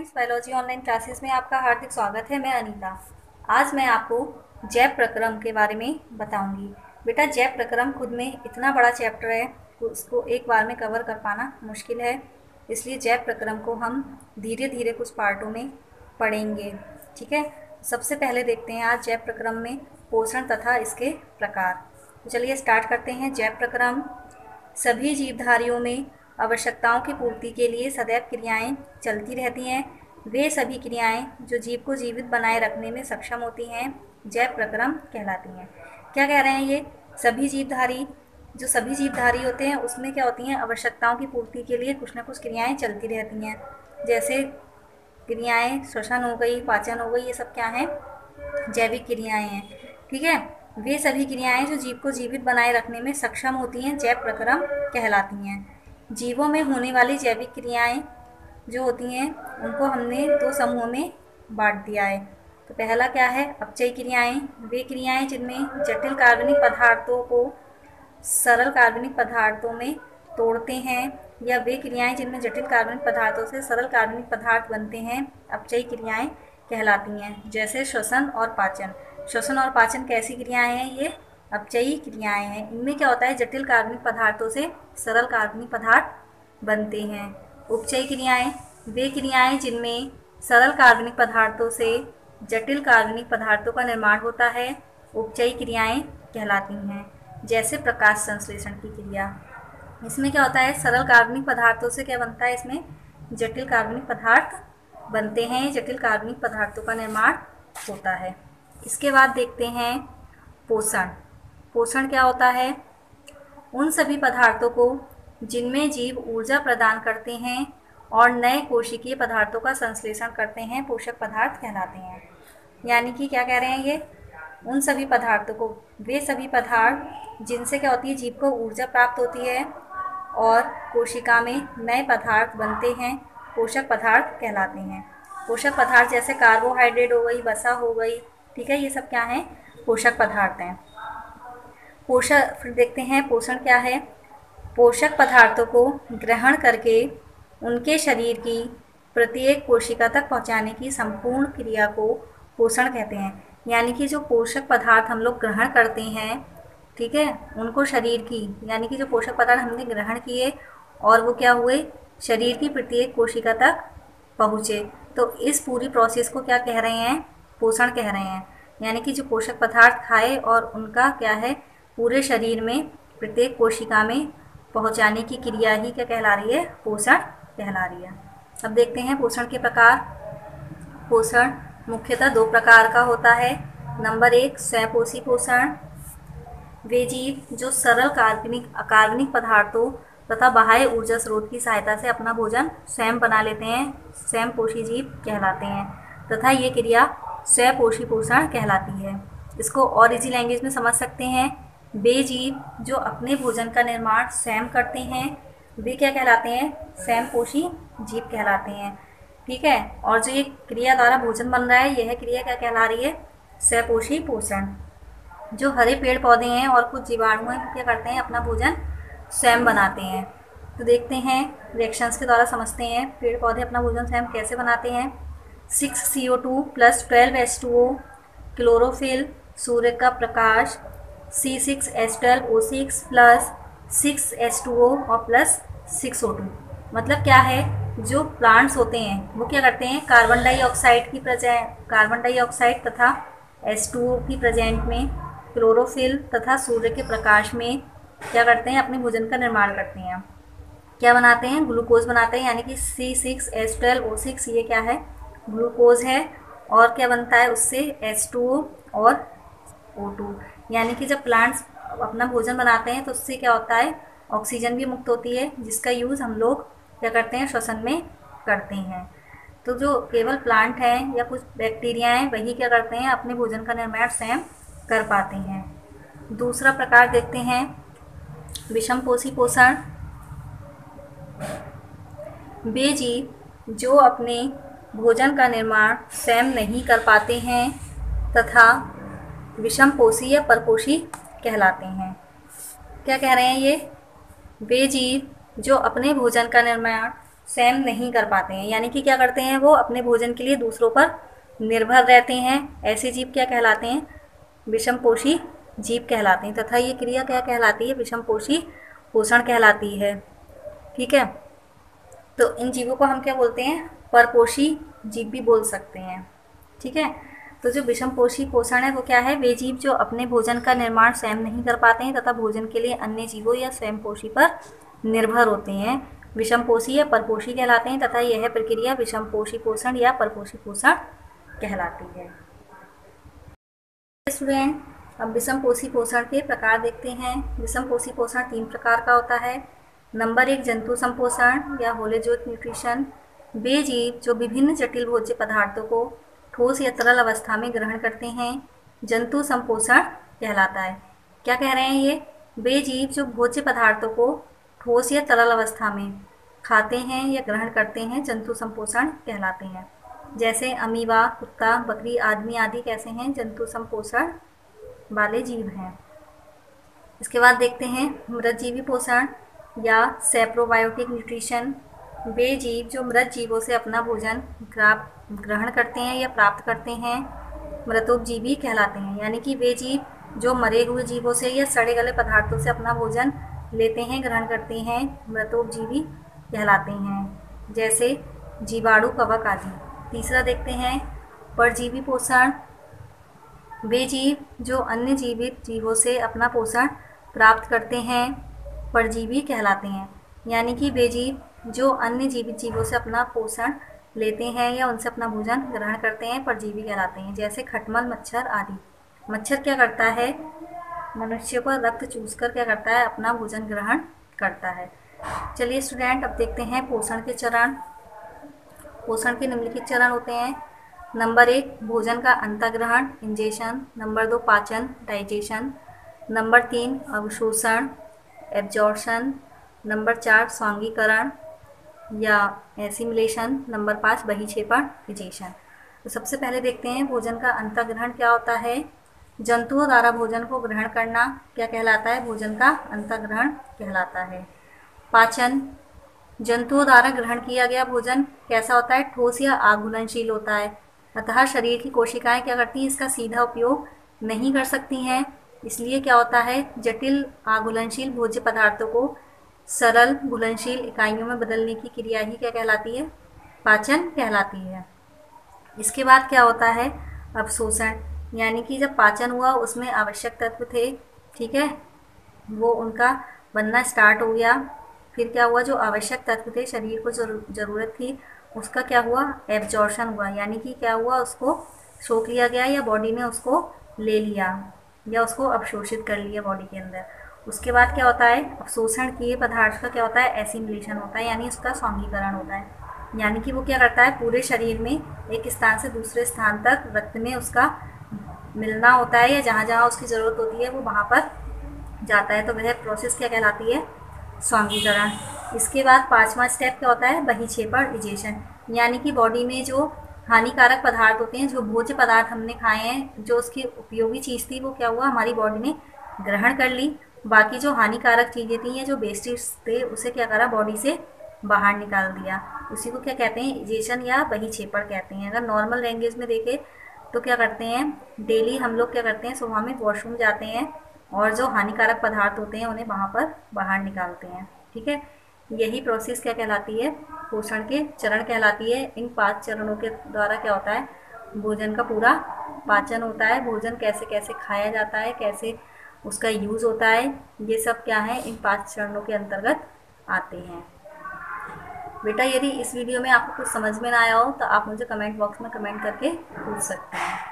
Friends, biology online classes में आपका हार्दिक स्वागत है। मैं अनीता। आज मैं आपको जैव प्रक्रम के बारे में बताऊंगी। बेटा, जैव प्रक्रम खुद में इतना बड़ा चैप्टर है, उसको एक बार में कवर कर पाना मुश्किल है। इसलिए जैव प्रक्रम को हम धीरे धीरे कुछ पार्टों में पढ़ेंगे। ठीक है, सबसे पहले देखते हैं आज जैव प्रक्रम में पोषण तथा इसके प्रकार। तो चलिए स्टार्ट करते हैं। जैव प्रक्रम सभी जीवधारियों में आवश्यकताओं की पूर्ति के लिए सदैव क्रियाएं चलती रहती हैं। वे सभी क्रियाएं जो जीव को जीवित बनाए रखने में सक्षम होती हैं जैव प्रक्रम कहलाती हैं। क्या कह रहे हैं ये? सभी जीवधारी होते हैं उसमें क्या होती हैं, आवश्यकताओं की पूर्ति के लिए कुछ ना कुछ क्रियाएं चलती रहती हैं। जैसे क्रियाएं श्वसन हो गई, पाचन हो गई, ये सब क्या हैं? जैविक क्रियाएं हैं। ठीक है, वे सभी क्रियाएं जो जीव को जीवित बनाए रखने में सक्षम होती हैं जैव प्रक्रम कहलाती हैं। जीवों में होने वाली जैविक क्रियाएं जो होती हैं उनको हमने दो समूहों में बांट दिया है। तो पहला क्या है? अपचयी क्रियाएं। वे क्रियाएं जिनमें जटिल कार्बनिक पदार्थों को सरल कार्बनिक पदार्थों में तोड़ते हैं, या वे क्रियाएं जिनमें जटिल कार्बनिक पदार्थों से सरल कार्बनिक पदार्थ बनते हैं, अपचयी क्रियाएं कहलाती हैं। जैसे श्वसन और पाचन। श्वसन और पाचन कैसी क्रियाएं हैं? ये अपचयी क्रियाएं हैं। इनमें क्या होता है, जटिल कार्बनिक पदार्थों से सरल कार्बनिक पदार्थ बनते हैं। उपचयी क्रियाएं, वे क्रियाएं जिनमें सरल कार्बनिक पदार्थों से जटिल कार्बनिक पदार्थों का निर्माण होता है, उपचयी क्रियाएं कहलाती हैं। जैसे प्रकाश संश्लेषण की क्रिया। इसमें क्या होता है, सरल कार्बनिक पदार्थों से क्या बनता है, इसमें जटिल कार्बनिक पदार्थ बनते हैं, जटिल कार्बनिक पदार्थों का निर्माण होता है। इसके बाद देखते हैं पोषण। पोषण क्या होता है? उन सभी पदार्थों को जिनमें जीव ऊर्जा प्रदान करते हैं और नए कोशिकीय पदार्थों का संश्लेषण करते हैं, पोषक पदार्थ कहलाते हैं। यानी कि क्या कह रहे हैं ये? उन सभी पदार्थों को, वे सभी पदार्थ जिनसे क्या होती है, जीव को ऊर्जा प्राप्त होती है और कोशिका में नए पदार्थ बनते हैं, पोषक पदार्थ कहलाते हैं। पोषक पदार्थ जैसे कार्बोहाइड्रेट हो गई, वसा हो गई, ठीक है, ये सब क्या हैं? पोषक पदार्थ हैं। पोषक, फिर देखते हैं पोषण क्या है। पोषक पदार्थों को ग्रहण करके उनके शरीर की प्रत्येक कोशिका तक पहुंचाने की संपूर्ण क्रिया को पोषण कहते हैं। यानी कि जो पोषक पदार्थ हम लोग ग्रहण करते हैं, ठीक है, उनको शरीर की, यानी कि जो पोषक पदार्थ हमने ग्रहण किए और वो क्या हुए, शरीर की प्रत्येक कोशिका तक पहुँचे, तो इस पूरी प्रोसेस को क्या कह रहे हैं? पोषण कह रहे हैं। यानी कि जो पोषक पदार्थ खाए और उनका क्या है, पूरे शरीर में प्रत्येक कोशिका में पहुंचाने की क्रिया ही क्या कहला रही है? पोषण कहला रही है। अब देखते हैं पोषण के प्रकार। पोषण मुख्यतः दो प्रकार का होता है। नंबर एक, स्वयंपोषी पोषण। वे जीव जो सरल कार्बनिक पदार्थों तथा बाह्य ऊर्जा स्रोत की सहायता से अपना भोजन स्वयं बना लेते हैं, स्वयंपोषी जीव कहलाते हैं, तथा ये क्रिया स्वयंपोषी पोषण कहलाती है। इसको और इजी लैंग्वेज में समझ सकते हैं। वे जीव जो अपने भोजन का निर्माण स्वयं करते हैं, वे क्या कहलाते हैं? स्वयंपोषी जीव कहलाते हैं। ठीक है, और जो ये क्रिया द्वारा भोजन बन रहा है, यह क्रिया क्या कहला रही है? स्वयंपोषी पोषण। जो हरे पेड़ पौधे हैं और कुछ जीवाणु हैं, क्या करते हैं? अपना भोजन स्वयं बनाते हैं। तो देखते हैं, रिएक्शंस के द्वारा समझते हैं पेड़ पौधे अपना भोजन स्वयं कैसे बनाते हैं। 6CO2 + 12H2O, क्लोरोफिल, सूर्य का प्रकाश, C6H12O6 + 6H2O और +6O2। मतलब क्या है, जो प्लांट्स होते हैं वो क्या करते हैं, कार्बन डाइऑक्साइड तथा H2O की प्रेजेंट में क्लोरोफिल तथा सूर्य के प्रकाश में क्या करते हैं, अपने भोजन का निर्माण करते हैं। क्या बनाते हैं? ग्लूकोज बनाते हैं। यानी कि C6H12O6 ये क्या है? ग्लूकोज है। और क्या बनता है उससे? H2O और O2। यानी कि जब प्लांट्स अपना भोजन बनाते हैं तो उससे क्या होता है, ऑक्सीजन भी मुक्त होती है, जिसका यूज़ हम लोग क्या करते हैं, श्वसन में करते हैं। तो जो केवल प्लांट हैं या कुछ बैक्टीरिया हैं, वही क्या करते हैं, अपने भोजन का निर्माण स्वयं कर पाते हैं। दूसरा प्रकार देखते हैं विषमपोषी पोषण। वे जीव जो अपने भोजन का निर्माण स्वयं नहीं कर पाते हैं तथा विषमपोषी या परपोषी कहलाते हैं। क्या कह रहे हैं ये? वे जीव जो अपने भोजन का निर्माण स्वयं नहीं कर पाते हैं, यानी कि क्या करते हैं, वो अपने भोजन के लिए दूसरों पर निर्भर रहते हैं। ऐसे जीव क्या कहलाते हैं, विषमपोषी जीव कहलाते हैं, तथा ये क्रिया क्या कहलाती है, विषमपोषी पोषण कहलाती है। ठीक है, तो इन जीवों को हम क्या बोलते हैं, परपोषी जीव भी बोल सकते हैं। ठीक है, तो जो विषमपोषी पोषण है वो क्या है, वे जीव जो अपने भोजन का निर्माण स्वयं नहीं कर पाते हैं तथा भोजन के लिए अन्य जीवों या स्वयंपोषी पर निर्भर होते हैं, विषमपोषी या परपोषी कहलाते हैं, तथा यह प्रक्रिया विषमपोषी पोषण या परपोषी पोषण कहलाती है। स्टूडेंट, अब विषमपोषी पोषण के प्रकार देखते हैं। विषमपोषी पोषण 3 प्रकार का होता है। नंबर 1, जंतु संपोषण या होलोजोइक न्यूट्रिशन। वे जीव जो विभिन्न जटिल भोज्य पदार्थों को ठोस या तरल अवस्था में ग्रहण करते हैं, जंतु संपोषण कहलाता है। क्या कह रहे हैं ये, वे जीव जो भोज्य पदार्थों को ठोस या तरल अवस्था में खाते हैं या ग्रहण करते हैं, जंतु संपोषण कहलाते हैं। जैसे अमीबा, कुत्ता, बकरी, आदमी आदि कैसे हैं, जंतु संपोषण वाले जीव हैं। इसके बाद देखते हैं मृतजीवी पोषण या सेप्रोबायोटिक न्यूट्रिशन। वे जीव जो मृत जीवों से अपना भोजन ग्रहण करते हैं या प्राप्त करते हैं, मृतोपजीवी कहलाते हैं। यानी कि वे जीव जो मरे हुए जीवों से या सड़े गले पदार्थों से अपना भोजन लेते हैं, ग्रहण करते हैं, मृतोपजीवी कहलाते हैं। जैसे जीवाणु, कवक आदि। तीसरा देखते हैं परजीवी पोषण। वे जीव जो अन्य जीवित जीवों से अपना पोषण प्राप्त करते हैं, परजीवी कहलाते हैं। यानी कि वे जीव जो अन्य जीवित जीवों से अपना पोषण लेते हैं या उनसे अपना भोजन ग्रहण करते हैं, परजीवी कहलाते हैं। जैसे खटमल, मच्छर आदि। मच्छर क्या करता है, मनुष्य को रक्त चूसकर क्या करता है, अपना भोजन ग्रहण करता है। चलिए स्टूडेंट, अब देखते हैं पोषण के चरण। पोषण के निम्नलिखित चरण होते हैं। नंबर 1, भोजन का अंतःग्रहण, इंजेशन। नंबर 2, पाचन, डाइजेशन। नंबर 3, अवशोषण, एब्जॉर्प्शन। नंबर 4, स्वांगीकरण या एसिमिलेशन। Number 5, बहिक्षेपण, egestion. तो सबसे पहले देखते हैं भोजन का अंतःग्रहण क्या होता है। जंतुओं द्वारा भोजन को ग्रहण करना क्या कहलाता है, भोजन का अंतःग्रहण कहलाता है। पाचन, जंतुओं द्वारा ग्रहण किया गया भोजन कैसा होता है, ठोस या आघूलनशील होता है, अतः शरीर की कोशिकाएं क्या करती हैं, इसका सीधा उपयोग नहीं कर सकती हैं। इसलिए क्या होता है, जटिल आघूलनशील भोज्य पदार्थों को सरल घुलनशील इकाइयों में बदलने की क्रिया ही क्या कहलाती है, पाचन कहलाती है। इसके बाद क्या होता है, अवशोषण। यानी कि जब पाचन हुआ उसमें आवश्यक तत्व थे, ठीक है, वो उनका बनना स्टार्ट हो गया। फिर क्या हुआ, जो आवश्यक तत्व थे, शरीर को ज़रूरत थी, उसका क्या हुआ, एब्जॉर्प्शन हुआ। यानी कि क्या हुआ, उसको सोख लिया गया या बॉडी ने उसको ले लिया या उसको अवशोषित कर लिया बॉडी के अंदर। उसके बाद क्या होता है, अवशोषण किए पदार्थ का क्या होता है, एसिमिलेशन होता है, यानी उसका स्वांगीकरण होता है। यानी कि वो क्या करता है, पूरे शरीर में एक स्थान से दूसरे स्थान तक रक्त में उसका मिलना होता है या जहाँ जहाँ उसकी ज़रूरत होती है वो वहाँ पर जाता है। तो वह प्रोसेस क्या कहलाती है, स्वांगीकरण। इसके बाद 5वां स्टेप क्या होता है, बहिक्षेपण, इजेशन। यानी कि बॉडी में जो हानिकारक पदार्थ होते हैं, जो भोज्य पदार्थ हमने खाए हैं, जो उसकी उपयोगी चीज़ थी, वो क्या हुआ, हमारी बॉडी ने ग्रहण कर ली। बाकी जो हानिकारक चीज़ें थी या जो वेस्टेज थे, उसे क्या करा, बॉडी से बाहर निकाल दिया। उसी को क्या कहते हैं, इजेशन या बहिक्षेपण कहते हैं। अगर नॉर्मल लैंग्वेज में देखें तो क्या करते हैं, डेली हम लोग क्या करते हैं, सुबह में वॉशरूम जाते हैं और जो हानिकारक पदार्थ होते हैं उन्हें वहाँ पर बाहर निकालते हैं। ठीक है, यही प्रोसेस क्या कहलाती है, पोषण के चरण कहलाती है। इन 5 चरणों के द्वारा क्या होता है, भोजन का पूरा पाचन होता है। भोजन कैसे कैसे खाया जाता है, कैसे उसका यूज़ होता है, ये सब क्या है, इन 5 चरणों के अंतर्गत आते हैं। बेटा यदि इस वीडियो में आपको कुछ समझ में ना आया हो तो आप मुझे कमेंट बॉक्स में कमेंट करके पूछ सकते हैं।